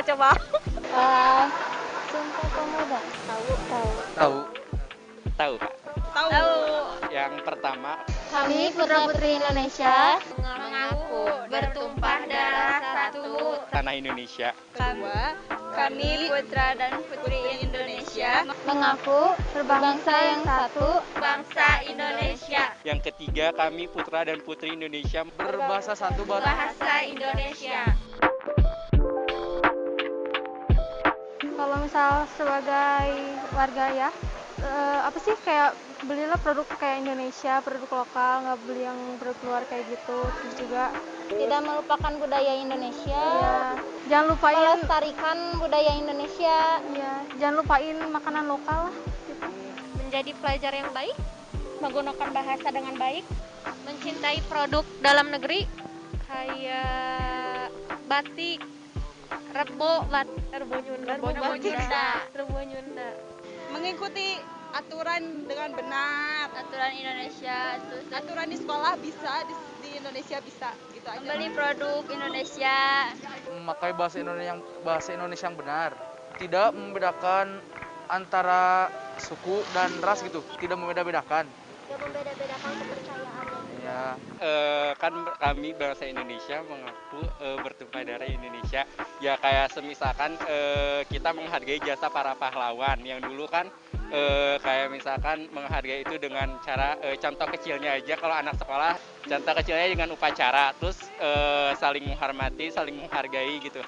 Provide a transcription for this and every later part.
coba. Sumpah Pemuda. Tahu. Tahu, Kak. Tahu. Yang pertama, Kami putra-putri Indonesia Mengaku bertumpah darah satu. tanah Indonesia. Kami putra dan putri Indonesia, mengaku berbangsa yang satu. bangsa Indonesia, Yang ketiga, kami putra dan putri Indonesia Berbahasa satu bahasa Indonesia. Kalau misal sebagai warga ya, apa sih kayak belilah produk kayak Indonesia, produk lokal, nggak beli yang produk luar kayak gitu. Terus juga Tidak melupakan budaya Indonesia. ya, jangan lupain, Melestarikan budaya Indonesia. ya, jangan lupain makanan lokal lah. Menjadi pelajar yang baik, menggunakan bahasa dengan baik, mencintai produk dalam negeri, kayak batik, rebo Nyunda. Mengikuti aturan dengan benar. Aturan Indonesia, terus Aturan di sekolah bisa, di Indonesia bisa, gitu aja. membeli produk Indonesia. memakai bahasa Indonesia yang benar. Tidak membedakan antara suku dan ras gitu. Tidak membeda-bedakan. Tidak membeda-bedakan kepercayaan. Ya. kan kami bangsa Indonesia mengaku bertumpah darah Indonesia. Ya kayak semisalkan kita menghargai jasa para pahlawan yang dulu kan kayak misalkan menghargai itu dengan cara contoh kecilnya aja kalau anak sekolah, contoh kecilnya dengan upacara, terus saling menghormati, saling menghargai gitu.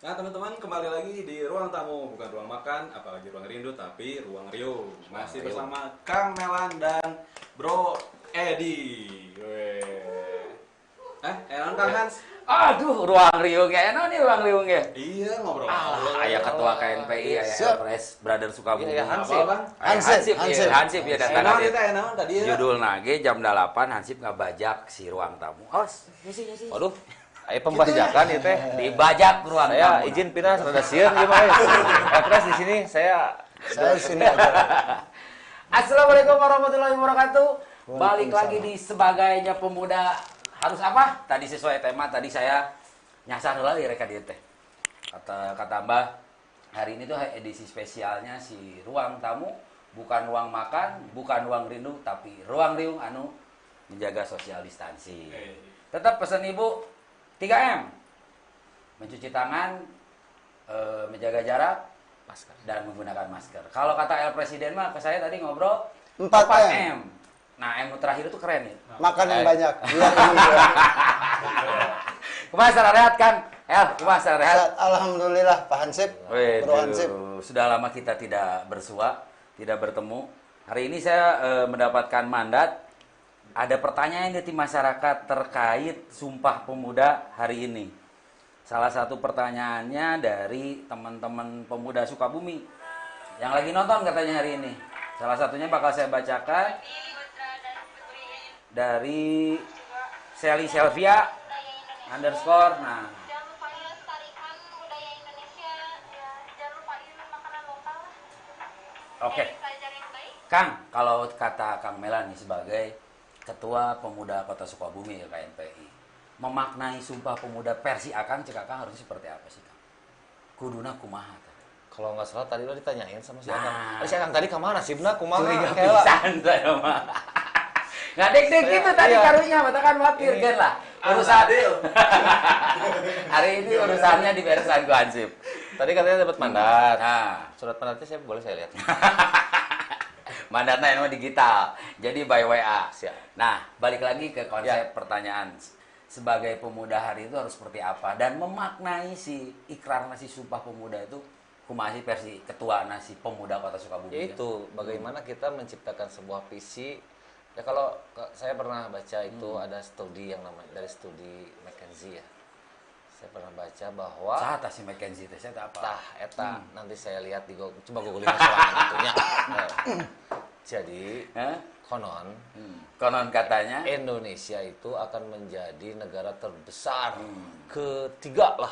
Nah teman-teman, kembali lagi di Ruang Tamu, bukan ruang makan, apalagi ruang rindu, tapi ruang Rio. Masih bersama Kang Melan dan Bro Edi. Enon Kang Hans? Aduh, ruang riung ya, nih ruang riung ya. Iya, ngobrol. Ayah ketua KNPI, ayah Pres, Brother Sukabumi. Iya, Hansip. Hansip ya datang Enon tadi. itu Enon tadi ya. Judul nage jam 8 Hansip ngabajak si ruang tamu. Ngisi. Waduh, ayo pembajakan ya teh. Dibajak ruang Saya tamu. izin pindah rada sieun gimana? Pres di sini saya di sini aja. Assalamualaikum warahmatullahi wabarakatuh. Balik lagi di Sebagainya Pemuda Harus Apa? Tadi sesuai tema, tadi saya nyasar lah ya reka dieu teh. Kata Mbah, hari ini tuh edisi spesialnya si ruang tamu, bukan ruang makan, bukan ruang rindu, tapi ruang riung anu menjaga social distancing. Tetap pesan Ibu 3M. Mencuci tangan, menjaga jarak, masker dan menggunakan masker. Kalau kata El Presiden mah ke saya tadi ngobrol 4M. Nah, M terakhir itu keren ya. Makan yang banyak. Kumaha rehat Kang? Kumaha rehat? Alhamdulillah Pak Hansip. Bro Hansip. Sudah lama kita tidak bersua, tidak bertemu. Hari ini saya mendapatkan mandat. Ada pertanyaan dari masyarakat terkait Sumpah Pemuda hari ini. Salah satu pertanyaannya dari teman-teman pemuda Sukabumi yang lagi nonton katanya hari ini. Salah satunya bakal saya bacakan dari Sally Selvia _. Nah, Jangan lupa melestarikan budaya Indonesia. Ya, jangan lupain makanan lokal lah. oke. Pelajar yang baik. Kang, kalau kata Kang Melan nih sebagai Ketua Pemuda Kota Sukabumi ya KNPI, memaknai Sumpah Pemuda versi Akang cek Akang harusnya seperti apa sih Kang? Kuduna kumaha teh? kalau nggak salah tadi lo ditanyain sama si Nah. Akang. Si Akang tadi kemana sih? Benar kumaha? Curiga Kela. pisan saya mah. Nggak dek-dek gitu tadi iya. karunya, matakan wakil gen lah. Urusan hari ini urusannya dibereskan ku Hansip. Tadi katanya dapat mandat. Nah, Surat mandatnya saya lihat. mandatnya emang digital. Jadi by WA. Siap. Nah, balik lagi ke konsep Ya. pertanyaan. Sebagai pemuda hari itu harus seperti apa? Dan memaknai si ikrar nasi Sumpah Pemuda itu kumaha sih versi ketua nasi pemuda Kota Sukabumi? Yaitu bagaimana kita menciptakan sebuah visi. Ya kalau saya pernah baca itu ada studi yang namanya dari studi McKinsey ya. Saya pernah baca bahwa Saha si McKenzie teh saya apa? tah eta nanti saya lihat di coba googling soal itunya. Jadi konon Konon katanya Indonesia itu akan menjadi negara terbesar ketiga lah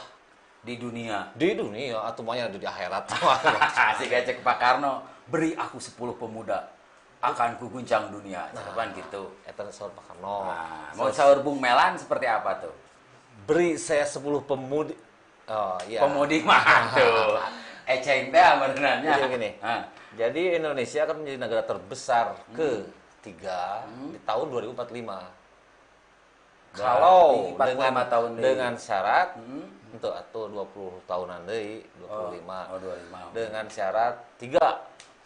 di dunia. di dunia atau maunya di akhirat. Si gecek Pak Karno, beri aku 10 pemuda. akan kuguncang dunia. Depan gitu. Eta sahur Pak Karno. Nah, mau sahur Bung Melan seperti apa tuh? Beri saya 10 pemudi. Oh iya. Pemudi mah tuh. Eceng teh benerannya. Jadi gini. Jadi Indonesia akan menjadi negara terbesar ketiga di tahun 2045. Kalau dengan syarat untuk atau 20 tahunan deui, 25. Dengan syarat 3.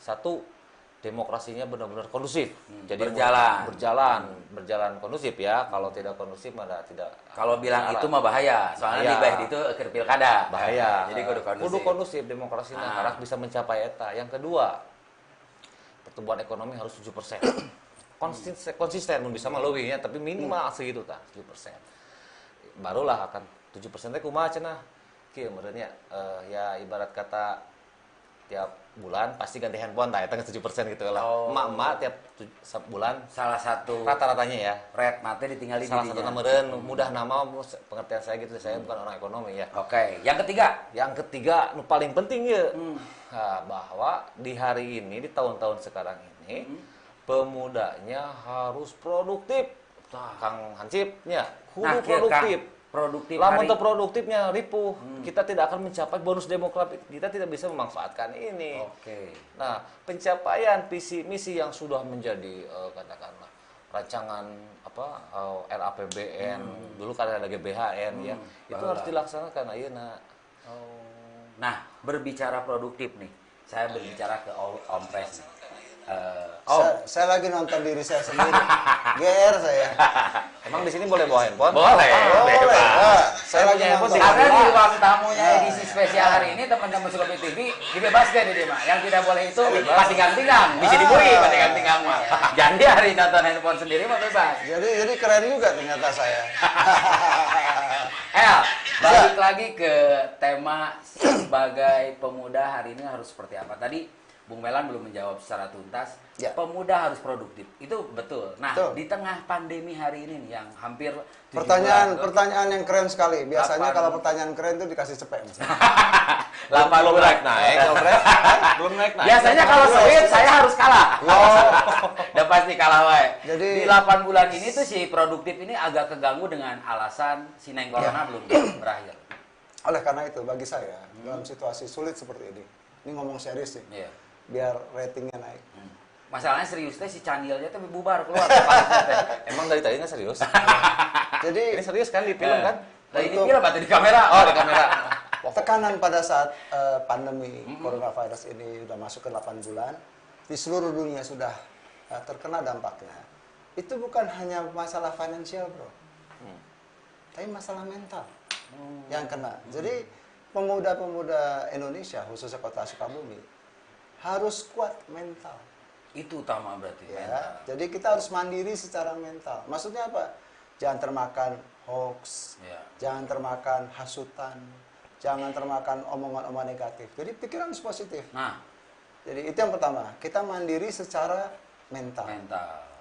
1, demokrasinya benar-benar kondusif. Jadi berjalan kondusif ya. Kalau tidak kondusif mah tidak. Kalau bilang itu mah bahaya. Soalnya di baik itu ke pilkada. Bahaya. Jadi kudu kondusif demokrasinya harus bisa mencapai eta. Yang kedua, pertumbuhan ekonomi harus 7%. Konsisten bisa mah leuwih ya, tapi minimal segitu tah, 7%. Barulah akan 7% teh kumaha cenah? Kieu meureun ya ibarat kata tiap bulan pasti ganti handphone tah eta 7% gitu lah. Emak-emak tiap bulan salah satu rata-ratanya ya. Red mate ditinggali salah satu meureun mudah nama pengertian saya gitu, saya bukan orang ekonomi ya. Oke, yang ketiga nu paling penting ya. Bahwa di hari ini di tahun-tahun sekarang ini pemudanya harus produktif. Kang Hansipnya kudu produktif. Lamun teu produktifnya ripuh, kita tidak akan mencapai bonus demografi. Kita tidak bisa memanfaatkan ini. Oke. Nah, pencapaian visi misi yang sudah menjadi katakanlah rancangan RAPBN, dulu kan ada GBHN ya. Itu harus dilaksanakan ayeuna. Nah, berbicara produktif nih. Saya berbicara ke Om Pres nih. Saya lagi nonton diri saya sendiri. GR saya. Emang di sini boleh bawa handphone? Boleh. Saya lagi nonton. Karena di ruang tamunya edisi spesial hari ini teman-teman Sukopi TV dibebaskan ini mah. Yang tidak boleh itu patingang-tingang. Bisa dibui patingang-tingang mah. Jadi hari nonton handphone sendiri mah bebas. Jadi keren juga ternyata saya. Balik lagi ke tema sebagai pemuda hari ini harus seperti apa. Tadi Bung Melan belum menjawab secara tuntas. Ya. Pemuda harus produktif. Itu betul. Nah, betul. di tengah pandemi hari ini nih yang hampir pertanyaan yang keren sekali. Biasanya kalau pertanyaan keren itu dikasih cepet. 8 belum bulan naik. Belum naik. Biasanya kalau sweet saya harus kalah. Udah pasti kalah wae. Jadi di 8 bulan ini tuh si produktif ini agak keganggu dengan alasan si Neng Corona belum berakhir. Oleh karena itu bagi saya dalam situasi sulit seperti ini ngomong serius nih. Iya. Biar ratingnya naik. Masalahnya serius teh si Candilnya tuh bubar keluar. Emang dari tadi nggak serius? Jadi ini serius kan di film kan? Nah, ini film atau di kamera? Oh, di kamera. Tekanan pada saat pandemi coronavirus ini sudah masuk ke 8 bulan, di seluruh dunia sudah terkena dampaknya. Itu bukan hanya masalah finansial, bro, tapi masalah mental yang kena. Jadi pemuda-pemuda Indonesia, khususnya kota Sukabumi, harus kuat mental. Itu utama berarti. Ya, mental. jadi kita harus mandiri secara mental. Maksudnya apa? Jangan termakan hoax, jangan termakan hasutan, jangan termakan omongan-omongan negatif. Jadi pikiran harus positif. Nah, jadi itu yang pertama, kita mandiri secara mental.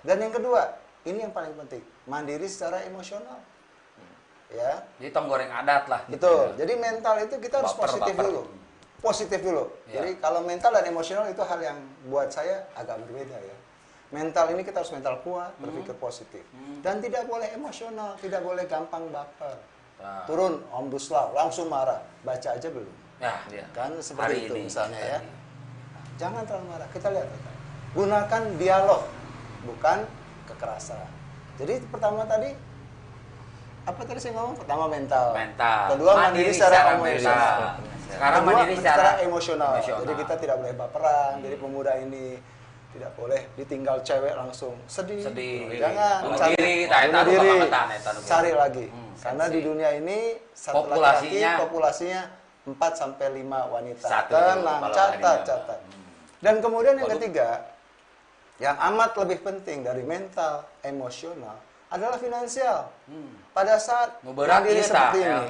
Dan yang kedua, ini yang paling penting, mandiri secara emosional. Ya. Jadi tong goreng adat lah. Betul. Jadi mental itu kita harus positif dulu. Positif dulu. Jadi kalau mental dan emosional itu hal yang buat saya agak berbeda ya. Mental ini kita harus mental kuat, berpikir positif. Dan tidak boleh emosional, tidak boleh gampang baper. Turun omnibus law, langsung marah. Baca aja belum. Kan seperti itu misalnya ya. Jangan terlalu marah. Kita lihat. Gunakan dialog, bukan kekerasan. Jadi pertama tadi apa tadi saya ngomong? Pertama mental. Kedua mandiri secara emosional. Sekarang mandiri secara emosional. Jadi kita tidak boleh baperan. Jadi pemuda ini tidak boleh ditinggal cewek langsung sedih. Jangan bunuh diri. Cari lagi. Karena di dunia ini satu laki-laki populasinya 4 sampai 5 wanita. Tenang, catat. Dan kemudian yang ketiga, yang amat lebih penting dari mental, emosional adalah finansial. Pada saat mandiri seperti ini,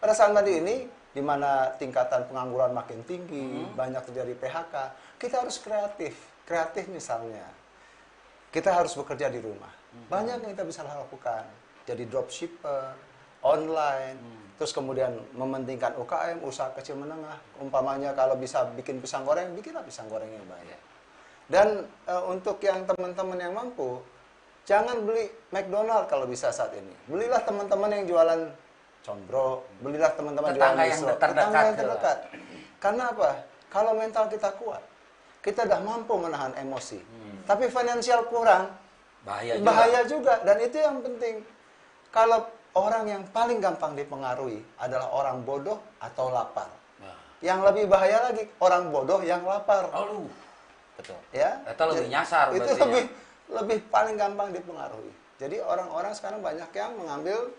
pada saat mandiri ini, di mana tingkatan pengangguran makin tinggi, banyak terjadi PHK, kita harus kreatif. Kreatif misalnya, kita harus bekerja di rumah. Banyak yang kita bisa lakukan. Jadi dropshipper, online, terus kemudian mementingkan UKM, usaha kecil menengah. Umpamanya kalau bisa bikin pisang goreng, bikinlah pisang goreng yang banyak. Dan untuk yang teman-teman yang mampu, jangan beli McDonald kalau bisa saat ini. Belilah teman-teman yang jualan combro, belilah teman-teman jualan tetangga yang terdekat. Karena apa? Kalau mental kita kuat, kita udah mampu menahan emosi. Tapi finansial kurang, bahaya juga. Dan itu yang penting. Kalau orang yang paling gampang dipengaruhi adalah orang bodoh atau lapar. Yang lebih bahaya lagi, orang bodoh yang lapar. Betul. Ya, itu lebih nyasar. Itu lebih paling gampang dipengaruhi. Jadi orang-orang sekarang banyak yang mengambil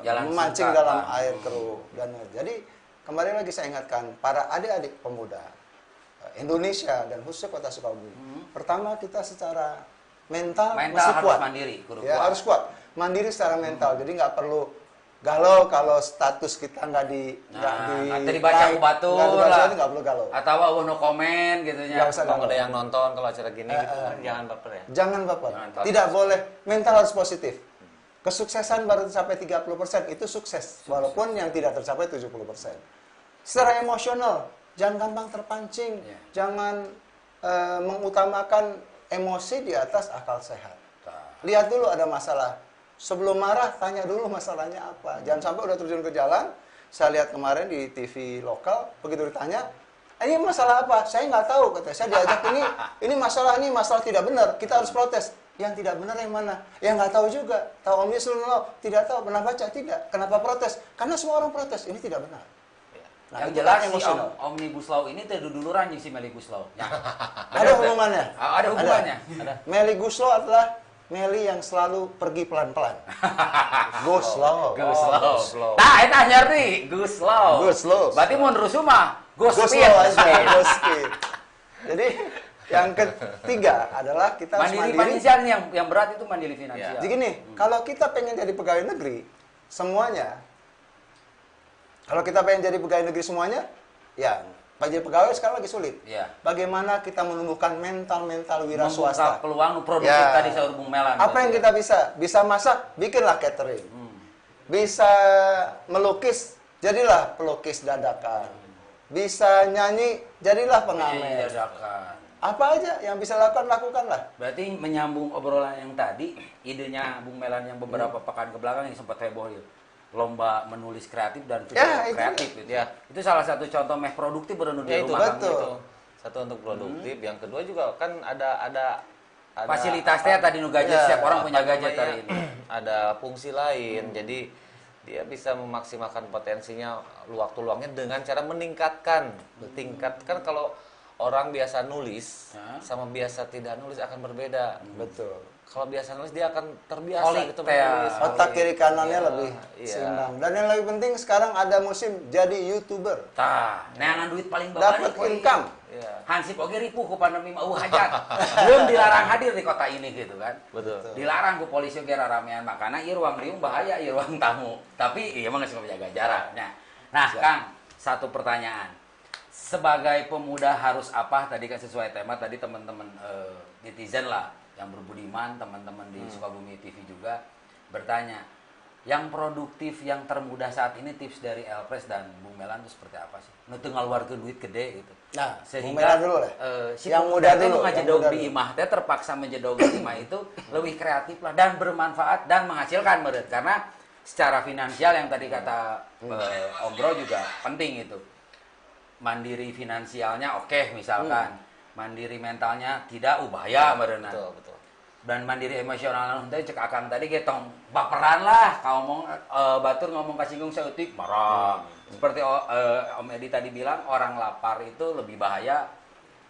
memancing dalam air keruh dan jadi kembali lagi saya ingatkan para adik-adik pemuda Indonesia dan khususnya Kota Sukabumi. Pertama kita secara mental mesti harus kuat. Mandiri, ya, harus kuat. Mandiri secara mental. Jadi nggak perlu galau kalau status kita nggak dibaca batur lah, nggak perlu galau. Atau no komen gitu ya. Kalau ada yang nonton kalau acara gini gitu kan jangan baper ya. Jangan baper. Tidak boleh. Mental harus positif. Kesuksesan baru tercapai 30%, itu sukses. Walaupun yang tidak tercapai 70%. Secara emosional, jangan gampang terpancing. Jangan mengutamakan emosi di atas akal sehat. Lihat dulu ada masalah. Sebelum marah, tanya dulu masalahnya apa. Jangan sampai udah terjun ke jalan. Saya lihat kemarin di TV lokal, begitu ditanya, ini masalah apa? Saya nggak tahu, katanya. Saya diajak ini masalah tidak benar. Kita harus protes. Yang tidak benar yang mana? Yang nggak tahu juga. Tahu Omnibus Law? Tidak tahu. Pernah baca? Tidak. Kenapa protes? Karena semua orang protes. Ini tidak benar. Nah, yang jelas si Omnibus Law ini dulu-duluran si Meligus Law. Ya. Ada hubungannya? Ada hubungannya. Meligus Law adalah Meli yang selalu pergi pelan-pelan. Go slow. Nah, itu hanya nih, go slow. Berarti mau nerusu mah, go speed. Go speed. Jadi yang ketiga adalah kita harus mandiri. Finansial yang berat itu mandiri finansial. Jadi gini, kalau kita pengen jadi pegawai negeri semuanya, ya jadi pegawai sekarang lagi sulit. Bagaimana kita menumbuhkan mental wira swasta? Membuka peluang produktif tadi saya hubung Melan. Apa yang kita bisa? Bisa masak, bikinlah catering. Bisa melukis, jadilah pelukis dadakan. Bisa nyanyi, jadilah pengamen. Apa aja yang bisa lakukanlah. Berarti menyambung obrolan yang tadi, idenya Bung Melan yang beberapa pekan ke belakang yang sempat heboh ya. Lomba menulis kreatif dan video kreatif gitu ya. Itu salah satu contoh produktif berenu di rumah itu. Satu untuk produktif, yang kedua juga kan ada fasilitasnya tadi nu gadget, setiap orang punya gadget hari ini. Ada fungsi lain. Jadi dia bisa memaksimalkan potensinya waktu luangnya dengan cara meningkatkan kalau orang biasa nulis sama biasa tidak nulis akan berbeda. Betul. Kalau biasa nulis dia akan terbiasa gitu menulis. Otak kiri kanannya lebih seimbang. Dan yang lebih penting sekarang ada musim jadi YouTuber. Neangan duit paling bawah dapat income. Hansip oge ripuh ku pandemi mau hajat. Belum dilarang hadir di kota ini gitu kan. Betul. Dilarang ku polisi oge ramean makanya ieu ruang riung bahaya, ieu ruang tamu. Tapi ieu mah geus menjaga jarak. Nah, Kang, satu pertanyaan. Sebagai pemuda harus apa? Tadi kan sesuai tema tadi teman-teman netizen lah yang berbudiman, teman-teman di Sukabumi TV juga bertanya, yang produktif, yang termudah saat ini tips dari Elpres dan Bung Melan itu seperti apa sih? Nu teu ngaluarkeun duit gede gitu. Nah, sehingga Bung Melan dulu lah. Yang muda dulu ngajedog di imah teh terpaksa menjedog di imah itu lebih kreatif lah dan bermanfaat dan menghasilkan menurut karena secara finansial yang tadi kata Om Bro juga penting itu. Mandiri finansialnya oke, misalkan. Mandiri mentalnya tidak bahaya berenang. Betul. Dan mandiri emosional teh cek Akang tadi ge tong baperan lah ngomong batur ngomong kasinggung saeutik marah. Seperti Om Edi tadi bilang orang lapar itu lebih bahaya,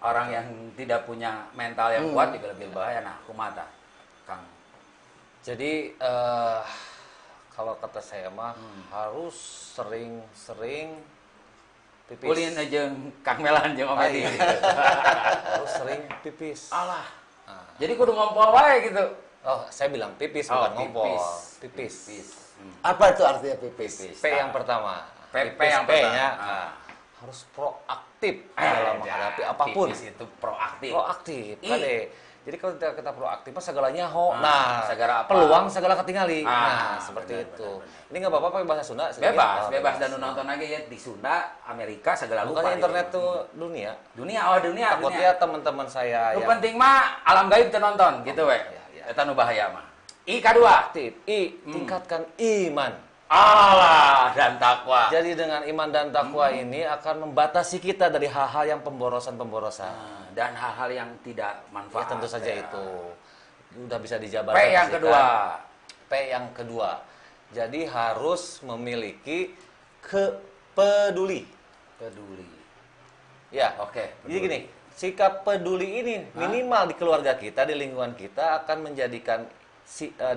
orang yang tidak punya mental yang kuat juga lebih bahaya. Nah, kumaha Kang? Jadi kalau kata saya mah harus sering-sering pipis. Ulin aja Kang Melan jeung Om Edi. Harus sering pipis. Alah. Jadi kudu ngompol wae gitu. Oh, saya bilang pipis bukan ngompol. Pipis. Apa itu artinya pipis? P yang pertama. P yang pertama. Harus proaktif dalam menghadapi apapun. Pipis itu proaktif. Proaktif. Kade Jadi kalau kita proaktif, segalanya ho. segala apa? Peluang segala ketinggali. Seperti benar, itu. benar. Ini nggak apa-apa pakai bahasa Sunda. Bebas dan nonton aja ya di Sunda, Amerika segala lupa. Makanya internet tuh dunia. Dunia. Takutnya teman-teman saya Lu yang penting mah alam gaib teu nonton gitu we. Eta nu bahaya mah. I kedua, aktif. Tingkatkan iman. Allah dan takwa. Jadi dengan iman dan takwa ini akan membatasi kita dari hal-hal yang pemborosan. Dan hal-hal yang tidak manfaat. Ya, tentu saja itu. Udah bisa dijabarkan. P yang kedua. P yang kedua. Jadi harus memiliki peduli. Ya. Oke. Jadi gini, sikap peduli ini minimal di keluarga kita, di lingkungan kita akan menjadikan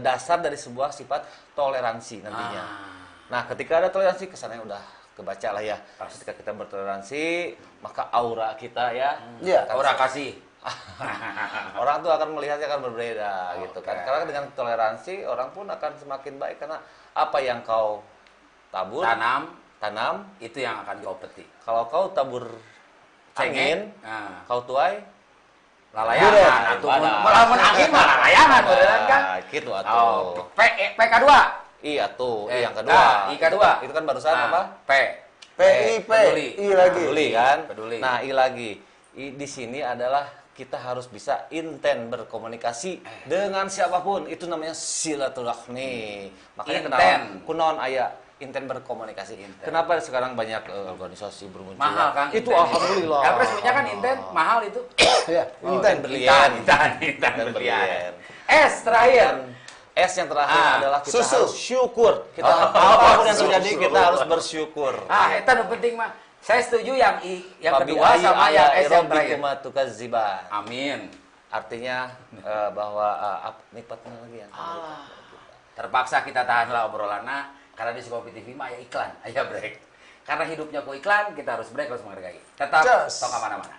dasar dari sebuah sifat toleransi nantinya. Nah, ketika ada toleransi, kesannya udah kebaca lah ya. Ketika kita bertoleransi, maka aura kita aura kasih. Orang tuh akan melihatnya akan berbeda gitu kan. Karena dengan toleransi, orang pun akan semakin baik karena apa yang kau tabur, tanam itu yang akan kau petik. Kalau kau tabur angin, kau tuai lalayangan atuh melamun angin mah lalayangan beneran kan gitu atuh. P kedua. Iya tuh, yang kedua. I kedua. Itu kan barusan apa? P. Peduli. I lagi. Peduli kan? Peduli. Nah, I lagi. Di sini adalah kita harus bisa intent berkomunikasi dengan siapapun. Itu namanya silaturahmi. Makanya kenapa kunaon aya intent berkomunikasi. Kenapa sekarang banyak organisasi bermunculan? Mahal kan? Itu alhamdulillah. Kapres punya kan intent mahal itu. Iya, intent berlian. Intent berlian. S terakhir. S yang terakhir adalah kita harus syukur. Kita apapun yang terjadi kita harus bersyukur. Itu nu penting mah. Saya setuju yang kedua sama yang S yang terakhir. Amin. Artinya bahwa nikmatnya lagi ya. Terpaksa kita tahanlah obrolanna karena di Kopi TV mah ya iklan, aya break. Karena hidupnya ku iklan, kita harus break, harus menghargai. Tetap tok mana-mana.